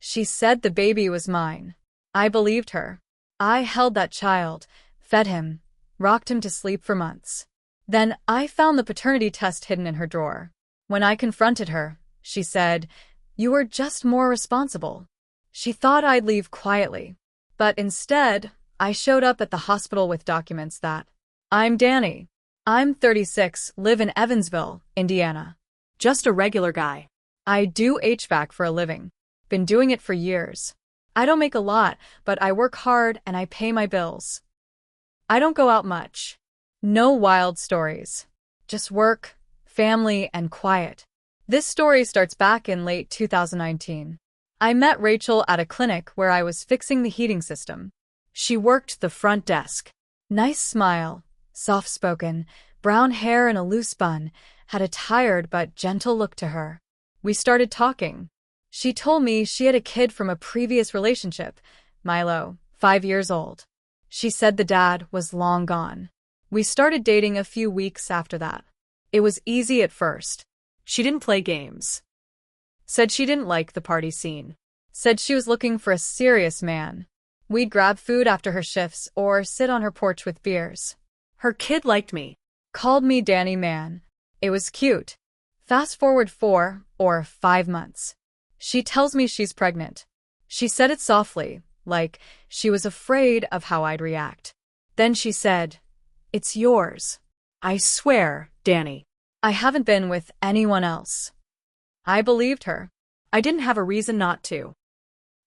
She said the baby was mine. I believed her. I held that child, fed him, rocked him to sleep for months. Then I found the paternity test hidden in her drawer. When I confronted her, she said, "You were just more responsible." She thought I'd leave quietly. But instead, I showed up at the hospital with documents that I'm Danny. I'm 36, live in Evansville, Indiana. Just a regular guy. I do HVAC for a living. Been doing it for years. I don't make a lot, but I work hard and I pay my bills. I don't go out much. No wild stories. Just work, family, and quiet. This story starts back in late 2019. I met Rachel at a clinic where I was fixing the heating system. She worked the front desk. Nice smile, soft-spoken, brown hair in a loose bun, had a tired but gentle look to her. We started talking. She told me she had a kid from a previous relationship, Milo, 5 years old. She said the dad was long gone. We started dating a few weeks after that. It was easy at first. She didn't play games. Said she didn't like the party scene. Said she was looking for a serious man. We'd grab food after her shifts or sit on her porch with beers. Her kid liked me. Called me Danny Man. It was cute. Fast forward 4 or 5 months. She tells me she's pregnant. She said it softly, like she was afraid of how I'd react. Then she said, "It's yours." I swear, Danny. I haven't been with anyone else. I believed her. I didn't have a reason not to.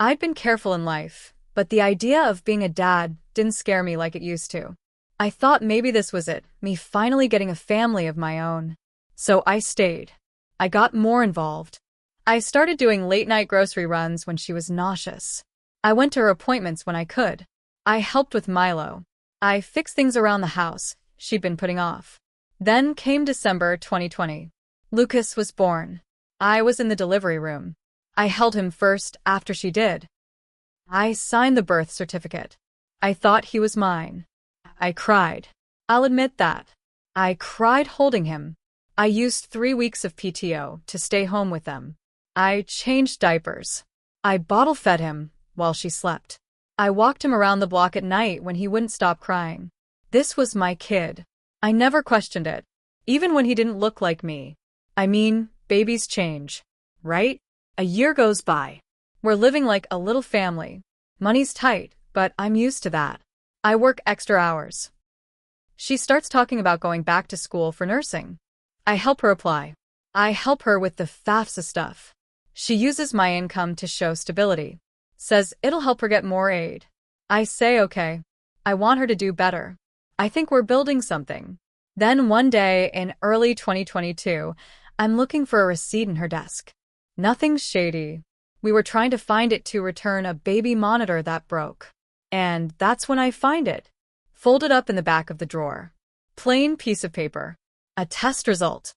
I'd been careful in life, but the idea of being a dad didn't scare me like it used to. I thought maybe this was it, me finally getting a family of my own. So I stayed. I got more involved. I started doing late-night grocery runs when she was nauseous. I went to her appointments when I could. I helped with Milo. I fixed things around the house she'd been putting off. Then came December 2020. Lucas was born. I was in the delivery room. I held him first after she did. I signed the birth certificate. I thought he was mine. I cried. I'll admit that. I cried holding him. I used 3 weeks of PTO to stay home with them. I changed diapers. I bottle-fed him while she slept. I walked him around the block at night when he wouldn't stop crying. This was my kid. I never questioned it, even when he didn't look like me. I mean, babies change, right? A year goes by. We're living like a little family. Money's tight, but I'm used to that. I work extra hours. She starts talking about going back to school for nursing. I help her apply. I help her with the FAFSA stuff. She uses my income to show stability. Says it'll help her get more aid. I say okay. I want her to do better. I think we're building something. Then one day in early 2022, I'm looking for a receipt in her desk. Nothing shady. We were trying to find it to return a baby monitor that broke. And that's when I find it. Folded up in the back of the drawer. Plain piece of paper. A test result.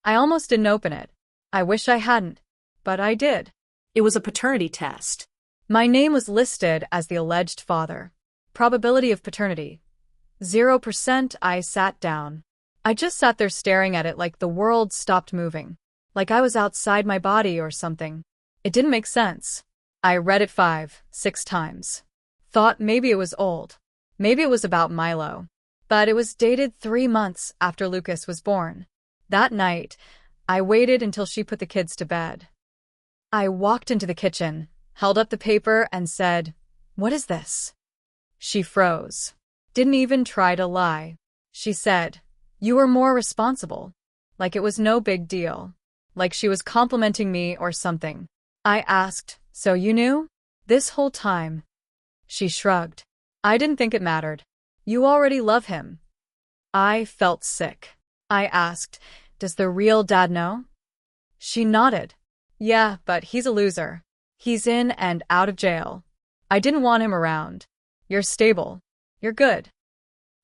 I almost didn't open it. I wish I hadn't. But I did. It was a paternity test. My name was listed as the alleged father. Probability of paternity. 0%. I sat down. I just sat there staring at it like the world stopped moving. Like I was outside my body or something. It didn't make sense. I read it 5, 6 times. Thought maybe it was old. Maybe it was about Milo. But it was dated 3 months after Lucas was born. That night, I waited until she put the kids to bed. I walked into the kitchen, held up the paper, and said, "What is this?" She froze. Didn't even try to lie. She said, "You were more responsible." Like it was no big deal. Like she was complimenting me or something. I asked, "So you knew? This whole time?" She shrugged. "I didn't think it mattered. You already love him." I felt sick. I asked, "Does the real dad know?" She nodded. "Yeah, but he's a loser. He's in and out of jail. I didn't want him around. You're stable. You're good."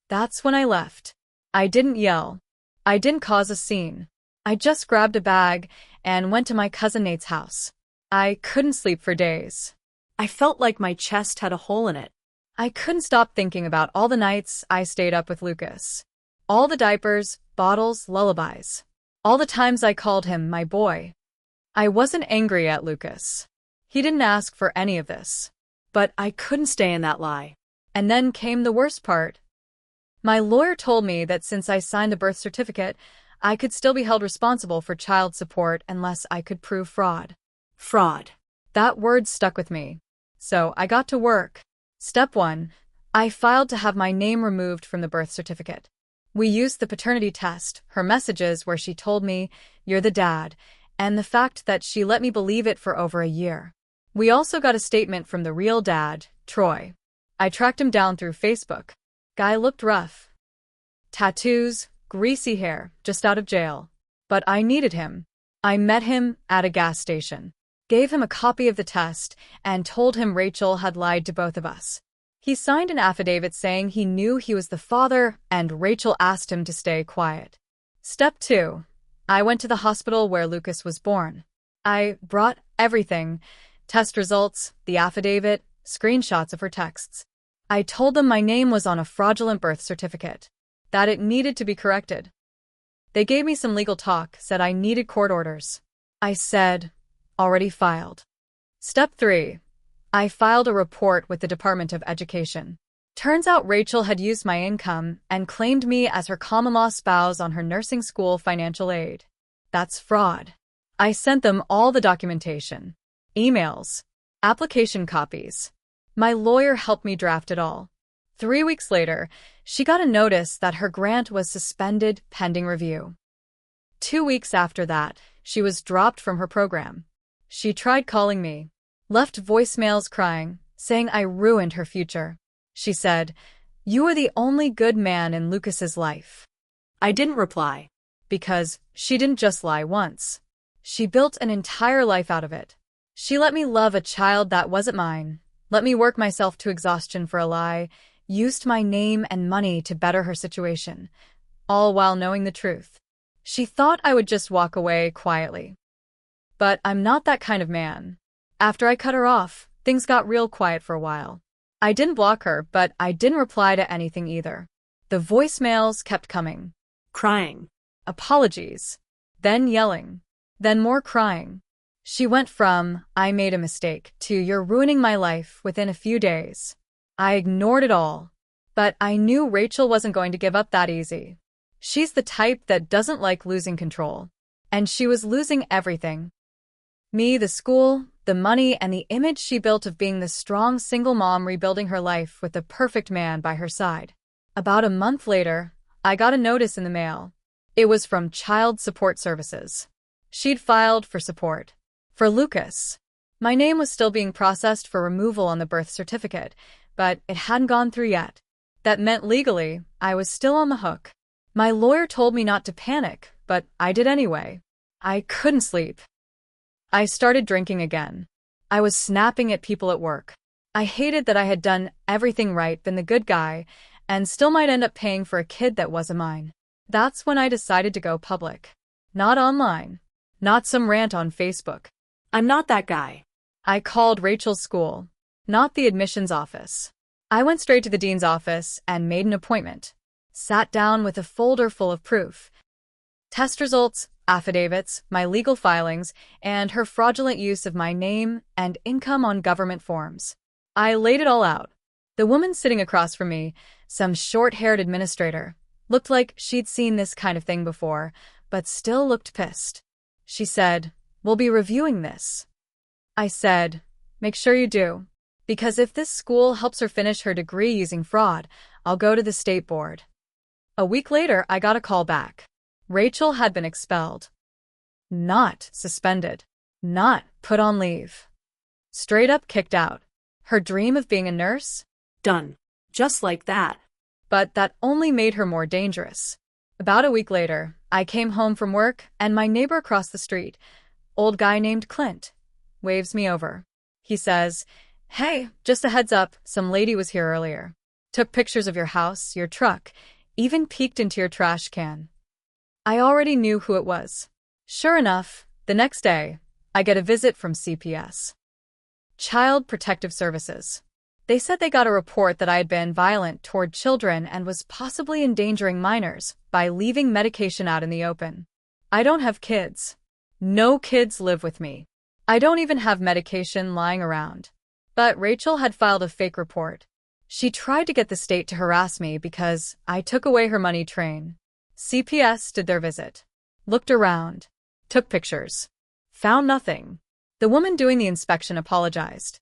That's when I left. I didn't yell. I didn't cause a scene. I just grabbed a bag and went to my cousin Nate's house. I couldn't sleep for days. I felt like my chest had a hole in it. I couldn't stop thinking about all the nights I stayed up with Lucas. All the diapers, bottles, lullabies. All the times I called him my boy. I wasn't angry at Lucas. He didn't ask for any of this. But I couldn't stay in that lie. And then came the worst part. My lawyer told me that since I signed the birth certificate, I could still be held responsible for child support unless I could prove fraud. Fraud. That word stuck with me. So I got to work. Step 1. I filed to have my name removed from the birth certificate. We used the paternity test, her messages where she told me, "You're the dad," and the fact that she let me believe it for over a year. We also got a statement from the real dad, Troy. I tracked him down through Facebook. Guy looked rough. Tattoos, greasy hair, just out of jail. But I needed him. I met him at a gas station, gave him a copy of the test, and told him Rachel had lied to both of us. He signed an affidavit saying he knew he was the father, and Rachel asked him to stay quiet. Step 2. I went to the hospital where Lucas was born. I brought everything: test results, the affidavit, screenshots of her texts. I told them my name was on a fraudulent birth certificate, that it needed to be corrected. They gave me some legal talk, said I needed court orders. I said, already filed. Step 3. I filed a report with the Department of Education. Turns out Rachel had used my income and claimed me as her common-law spouse on her nursing school financial aid. That's fraud. I sent them all the documentation, emails, application copies. My lawyer helped me draft it all. 3 weeks later, she got a notice that her grant was suspended pending review. 2 weeks after that, she was dropped from her program. She tried calling me, left voicemails crying, saying I ruined her future. She said, "You are the only good man in Lucas's life." I didn't reply. Because she didn't just lie once. She built an entire life out of it. She let me love a child that wasn't mine, let me work myself to exhaustion for a lie, used my name and money to better her situation, all while knowing the truth. She thought I would just walk away quietly. But I'm not that kind of man. After I cut her off, things got real quiet for a while. I didn't block her, but I didn't reply to anything either. The voicemails kept coming. Crying. Apologies. Then yelling. Then more crying. She went from, "I made a mistake," to, "You're ruining my life," within a few days. I ignored it all. But I knew Rachel wasn't going to give up that easy. She's the type that doesn't like losing control. And she was losing everything. Me, the school, the money, and the image she built of being the strong single mom rebuilding her life with the perfect man by her side. About a month later, I got a notice in the mail. It was from Child Support Services. She'd filed for support. For Lucas. My name was still being processed for removal on the birth certificate, but it hadn't gone through yet. That meant legally, I was still on the hook. My lawyer told me not to panic, but I did anyway. I couldn't sleep. I started drinking again. I was snapping at people at work. I hated that I had done everything right, been the good guy, and still might end up paying for a kid that wasn't mine. That's when I decided to go public. Not online. Not some rant on Facebook. I'm not that guy. I called Rachel's school, not the admissions office. I went straight to the dean's office and made an appointment. Sat down with a folder full of proof. Test results, affidavits, my legal filings, and her fraudulent use of my name and income on government forms. I laid it all out. The woman sitting across from me, some short-haired administrator, looked like she'd seen this kind of thing before, but still looked pissed. She said, "We'll be reviewing this." I said, "Make sure you do. Because if this school helps her finish her degree using fraud, I'll go to the state board." A week later, I got a call back. Rachel had been expelled. Not suspended. Not put on leave. Straight up kicked out. Her dream of being a nurse? Done. Just like that. But that only made her more dangerous. About a week later, I came home from work, and my neighbor across the street, old guy named Clint, waves me over. He says, "Hey, just a heads up, some lady was here earlier. Took pictures of your house, your truck, even peeked into your trash can." I already knew who it was. Sure enough, the next day, I get a visit from CPS. Child Protective Services. They said they got a report that I had been violent toward children and was possibly endangering minors by leaving medication out in the open. I don't have kids. No kids live with me. I don't even have medication lying around. But Rachel had filed a fake report. She tried to get the state to harass me because I took away her money train. CPS did their visit. Looked around. Took pictures. Found nothing. The woman doing the inspection apologized.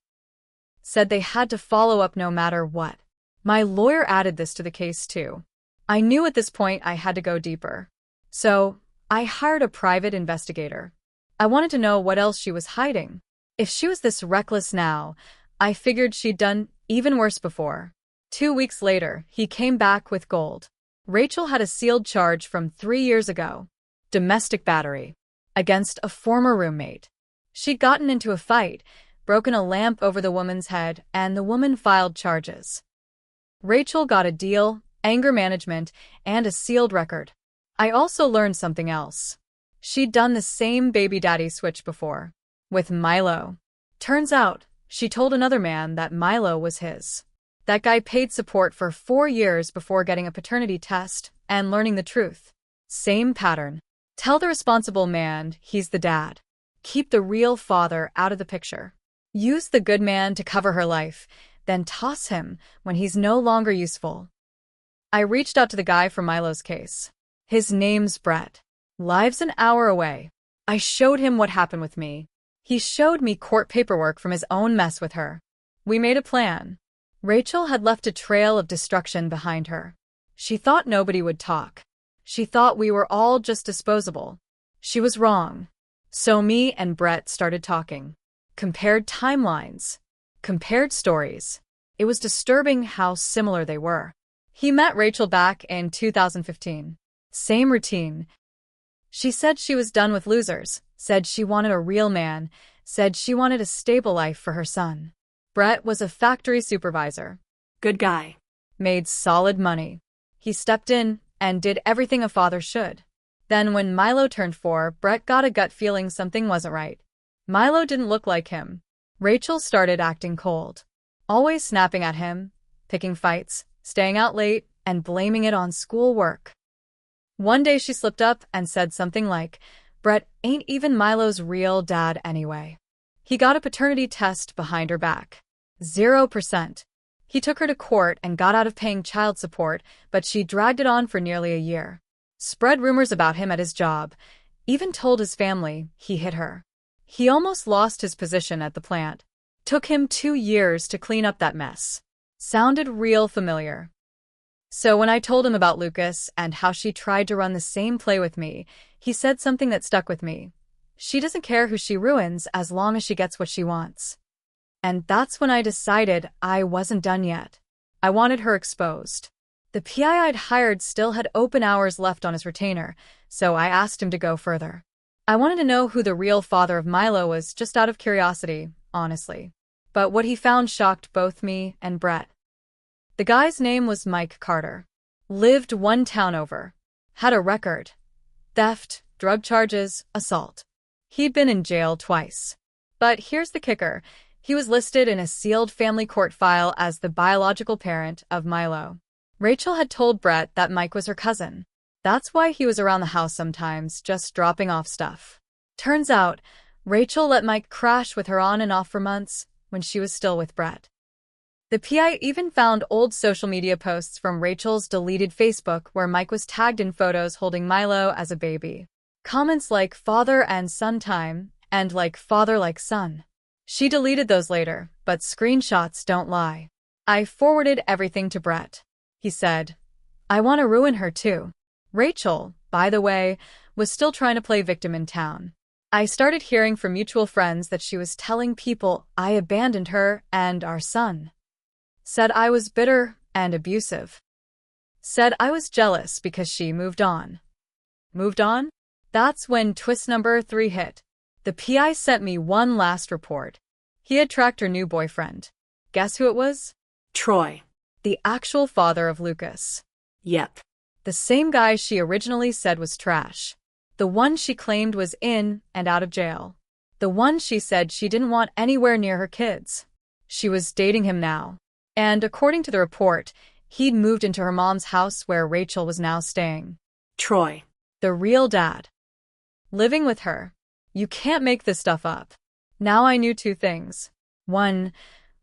Said they had to follow up no matter what. My lawyer added this to the case too. I knew at this point I had to go deeper. So, I hired a private investigator. I wanted to know what else she was hiding. If she was this reckless now, I figured she'd done even worse before. 2 weeks later, he came back with gold. Rachel had a sealed charge from 3 years ago. Domestic battery. Against a former roommate. She'd gotten into a fight, broken a lamp over the woman's head, and the woman filed charges. Rachel got a deal, anger management, and a sealed record. I also learned something else. She'd done the same baby daddy switch before. With Milo. Turns out, she told another man that Milo was his. That guy paid support for 4 years before getting a paternity test and learning the truth. Same pattern. Tell the responsible man he's the dad. Keep the real father out of the picture. Use the good man to cover her life, then toss him when he's no longer useful. I reached out to the guy from Milo's case. His name's Brett. Lives an hour away. I showed him what happened with me. He showed me court paperwork from his own mess with her. We made a plan. Rachel had left a trail of destruction behind her. She thought nobody would talk. She thought we were all just disposable. She was wrong. So me and Brett started talking. Compared timelines. Compared stories. It was disturbing how similar they were. He met Rachel back in 2015. Same routine. She said she was done with losers, said she wanted a real man, said she wanted a stable life for her son. Brett was a factory supervisor. Good guy. Made solid money. He stepped in and did everything a father should. Then when Milo turned 4, Brett got a gut feeling something wasn't right. Milo didn't look like him. Rachel started acting cold. Always snapping at him, picking fights, staying out late, and blaming it on schoolwork. One day she slipped up and said something like, "Brett ain't even Milo's real dad anyway." He got a paternity test behind her back. 0%. He took her to court and got out of paying child support, but she dragged it on for nearly a year. Spread rumors about him at his job, even told his family he hit her. He almost lost his position at the plant. Took him 2 years to clean up that mess. Sounded real familiar. So when I told him about Lucas and how she tried to run the same play with me, he said something that stuck with me. She doesn't care who she ruins as long as she gets what she wants. And that's when I decided I wasn't done yet. I wanted her exposed. The PI I'd hired still had open hours left on his retainer, so I asked him to go further. I wanted to know who the real father of Milo was just out of curiosity, honestly. But what he found shocked both me and Brett. The guy's name was Mike Carter. Lived 1 town over. Had a record. Theft, drug charges, assault. He'd been in jail twice. But here's the kicker. He was listed in a sealed family court file as the biological parent of Milo. Rachel had told Brett that Mike was her cousin. That's why he was around the house sometimes, just dropping off stuff. Turns out, Rachel let Mike crash with her on and off for months when she was still with Brett. The PI even found old social media posts from Rachel's deleted Facebook where Mike was tagged in photos holding Milo as a baby. Comments like father and son time and like father like son. She deleted those later, but screenshots don't lie. I forwarded everything to Brett. He said, "I want to ruin her too." Rachel, by the way, was still trying to play victim in town. I started hearing from mutual friends that she was telling people I abandoned her and our son. Said I was bitter and abusive. Said I was jealous because she moved on. Moved on? That's when twist number 3 hit. The PI sent me one last report. He had tracked her new boyfriend. Guess who it was? Troy. The actual father of Lucas. Yep. The same guy she originally said was trash. The one she claimed was in and out of jail. The one she said she didn't want anywhere near her kids. She was dating him now. And according to the report, he'd moved into her mom's house where Rachel was now staying. Troy. The real dad. Living with her. You can't make this stuff up. Now I knew two things. One,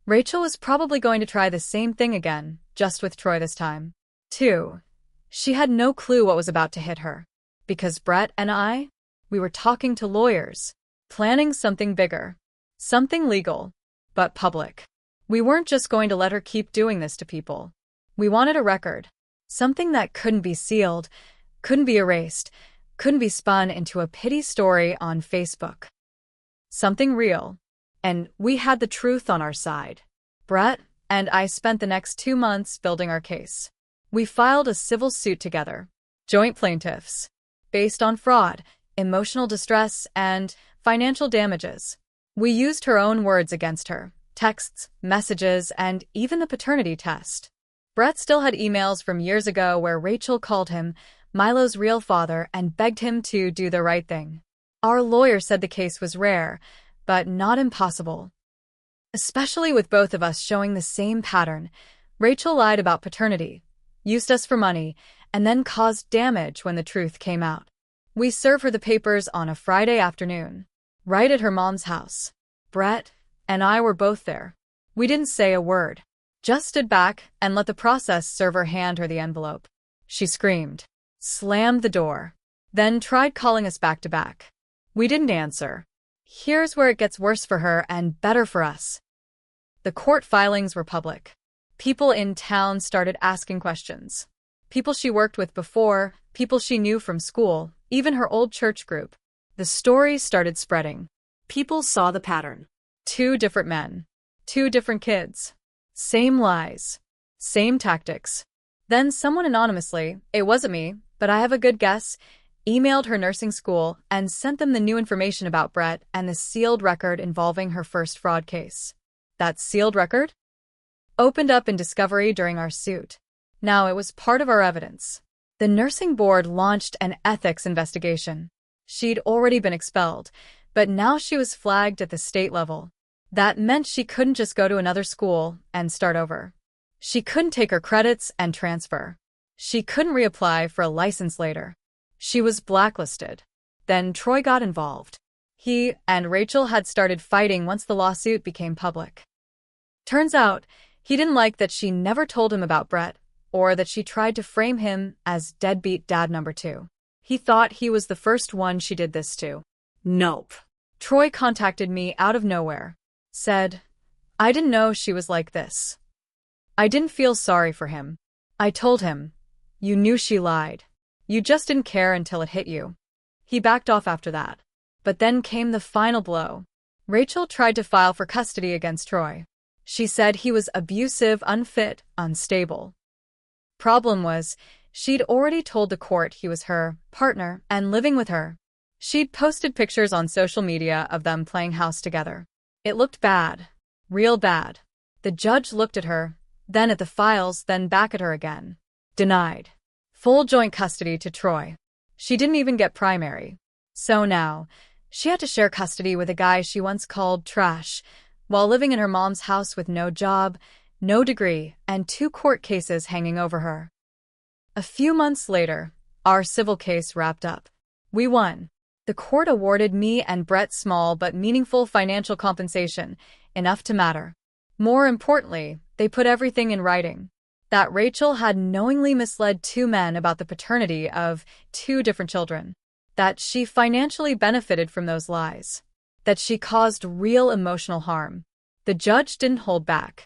Rachel was probably going to try the same thing again, just with Troy this time. Two, she had no clue what was about to hit her. Because Brett and we were talking to lawyers, planning something bigger. Something legal, but public. We weren't just going to let her keep doing this to people. We wanted a record. Something that couldn't be sealed, couldn't be erased, couldn't be spun into a pity story on Facebook. Something real. And we had the truth on our side. Brett and I spent the next 2 months building our case. We filed a civil suit together. Joint plaintiffs. Based on fraud, emotional distress, and financial damages. We used her own words against her. Texts, messages, and even the paternity test. Brett still had emails from years ago where Rachel called him Milo's real father and begged him to do the right thing. Our lawyer said the case was rare, but not impossible. Especially with both of us showing the same pattern. Rachel lied about paternity, used us for money, and then caused damage when the truth came out. We served her the papers on a Friday afternoon, right at her mom's house. Brett and I were both there. We didn't say a word, just stood back and let the process server hand her the envelope. She screamed, slammed the door, then tried calling us back to back. We didn't answer. Here's where it gets worse for her and better for us. The court filings were public. People in town started asking questions. People she worked with before, people she knew from school, even her old church group. The story started spreading. People saw the pattern. 2 different men. 2 different kids. Same lies. Same tactics. Then someone anonymously, it wasn't me, but I have a good guess, emailed her nursing school and sent them the new information about Brett and the sealed record involving her first fraud case. That sealed record? Opened up in discovery during our suit. Now it was part of our evidence. The nursing board launched an ethics investigation. She'd already been expelled, but now she was flagged at the state level. That meant she couldn't just go to another school and start over. She couldn't take her credits and transfer. She couldn't reapply for a license later. She was blacklisted. Then Troy got involved. He and Rachel had started fighting once the lawsuit became public. Turns out, he didn't like that she never told him about Brett, or that she tried to frame him as deadbeat dad number 2. He thought he was the first one she did this to. Nope. Troy contacted me out of nowhere. Said, I didn't know she was like this. I didn't feel sorry for him. I told him, you knew she lied. You just didn't care until it hit you. He backed off after that. But then came the final blow. Rachel tried to file for custody against Troy. She said he was abusive, unfit, unstable. Problem was, she'd already told the court he was her partner and living with her. She'd posted pictures on social media of them playing house together. It looked bad. Real bad. The judge looked at her, then at the files, then back at her again. Denied. Full joint custody to Troy. She didn't even get primary. So now, she had to share custody with a guy she once called trash, while living in her mom's house with no job, no degree, and 2 court cases hanging over her. A few months later, our civil case wrapped up. We won. The court awarded me and Brett small but meaningful financial compensation, enough to matter. More importantly, they put everything in writing. That Rachel had knowingly misled 2 men about the paternity of 2 different children. That she financially benefited from those lies. That she caused real emotional harm. The judge didn't hold back.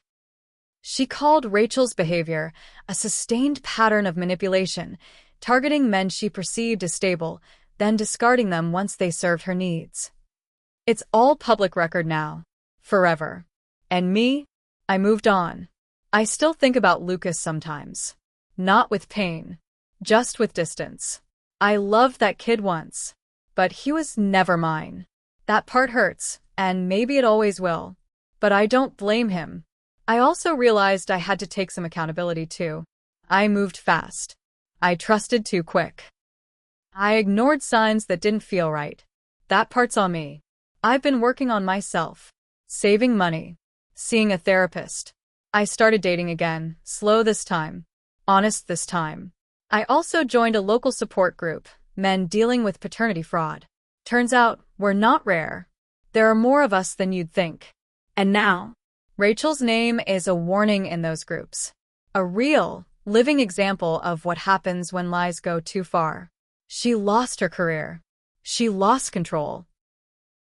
She called Rachel's behavior a sustained pattern of manipulation, targeting men she perceived as stable, then discarding them once they served her needs. It's all public record now. Forever. And me? I moved on. I still think about Lucas sometimes. Not with pain. Just with distance. I loved that kid once. But he was never mine. That part hurts, and maybe it always will. But I don't blame him. I also realized I had to take some accountability too. I moved fast. I trusted too quick. I ignored signs that didn't feel right. That part's on me. I've been working on myself. Saving money. Seeing a therapist. I started dating again, slow this time. Honest this time. I also joined a local support group, men dealing with paternity fraud. Turns out, we're not rare. There are more of us than you'd think. And now, Rachel's name is a warning in those groups. A real, living example of what happens when lies go too far. She lost her career. She lost control.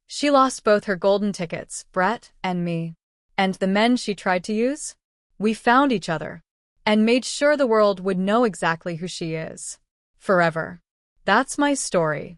She lost both her golden tickets, Brett and me. And the men she tried to use? We found each other and made sure the world would know exactly who she is. Forever. That's my story.